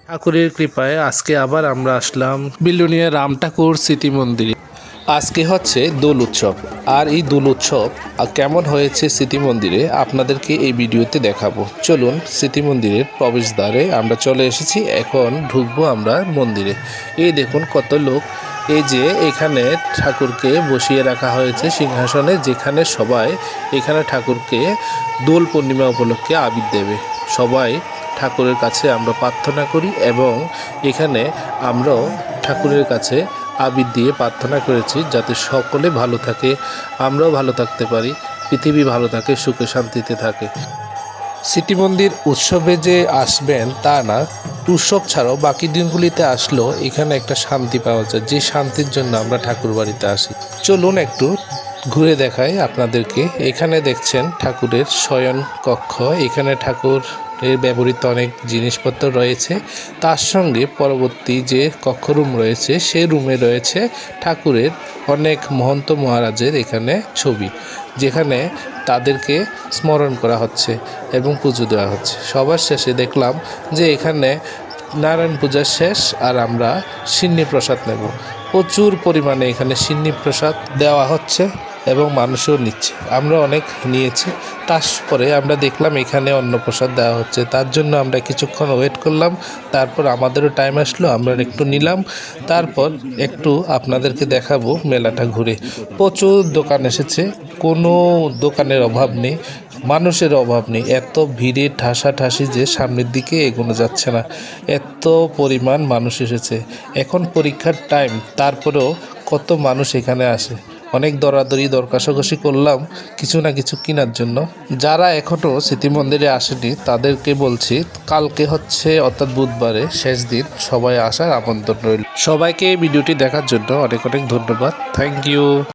ঠাকুরের কৃপায় আজকে আবার আমরা আসলাম বিলুনিয়া রাম ঠাকুর স্মৃতি মন্দিরে। আজকে হচ্ছে দোল উৎসব, আর এই দোল উৎসব কেমন হয়েছে স্মৃতি মন্দিরে আপনাদেরকে এই ভিডিওতে দেখাবো। চলুন, স্মৃতি মন্দিরের প্রবেশদ্বারে আমরা চলে এসেছি, এখন ঢুকবো আমরা মন্দিরে। এই দেখুন কত লোক। এই যে এখানে ঠাকুরকে বসিয়ে রাখা হয়েছে সিংহাসনে, যেখানে সবাই এখানে ঠাকুরকে দোল পূর্ণিমা উপলক্ষে আবির দেবে। সবাই ঠাকুরের কাছে আমরা প্রার্থনা করি এবং এখানে আমরাও ঠাকুরের কাছে আবির দিয়ে প্রার্থনা করেছি যাতে সকলে ভালো থাকে, আমরাও ভালো থাকতে পারি, পৃথিবী ভালো থাকে, সুখে শান্তিতে থাকে। স্মৃতি মন্দির উৎসবে যে আসবেন তা না, উৎসব ছাড়াও বাকি দিনগুলিতে আসলেও এখানে একটা শান্তি পাওয়া যায়, যে শান্তির জন্য আমরা ঠাকুর বাড়িতে আসি। চলুন একটু ঘুরে দেখাই আপনাদেরকে। এখানে দেখছেন ঠাকুরের শয়ন কক্ষ, এখানে ঠাকুরের ব্যবহৃত অনেক জিনিসপত্র রয়েছে। তার সঙ্গে পরবর্তী যে কক্ষ রুম রয়েছে সেই রুমে রয়েছে ঠাকুরের অনেক মহন্ত মহারাজের এখানে ছবি, যেখানে তাদেরকে স্মরণ করা হচ্ছে এবং পুজো দেওয়া হচ্ছে। সবার শেষে দেখলাম যে এখানে নারায়ণ পূজা শেষ আর আমরা সিন্নি প্রসাদ নেব। প্রচুর পরিমাণে এখানে সিন্নি প্রসাদ দেওয়া হচ্ছে এবং মানুষও নিচ্ছে, আমরা অনেক নিয়েছি। তারপরে আমরা দেখলাম এখানে অন্নপ্রসাদ দেওয়া হচ্ছে, তার জন্য আমরা কিছুক্ষণ ওয়েট করলাম। তারপর আমাদেরও টাইম আসলো, আমরা একটু নিলাম। তারপর একটু আপনাদেরকে দেখাবো মেলাটা ঘুরে। প্রচুর দোকান এসেছে, কোনো দোকানের অভাব নেই, মানুষের অভাব নেই। এত ভিড়ে ঠাসাঠাসি যে সামনের দিকে এগোনো যাচ্ছে না, এত পরিমাণ মানুষ এসেছে। এখন পরীক্ষার টাইম, তারপরেও কত মানুষ এখানে আসে। অনেক দরাদরি দর কষাকষি করলাম কিছু না কিছু কেনার জন্য। যারা এখনও স্মৃতি মন্দিরে আসেনি তাদেরকে বলছি, কালকে হচ্ছে অর্থাৎ বুধবারে শেষ দিন, সবাই আসার আমন্ত্রণ রইল। সবাইকে এই ভিডিওটি দেখার জন্য অনেক অনেক ধন্যবাদ। Thank you.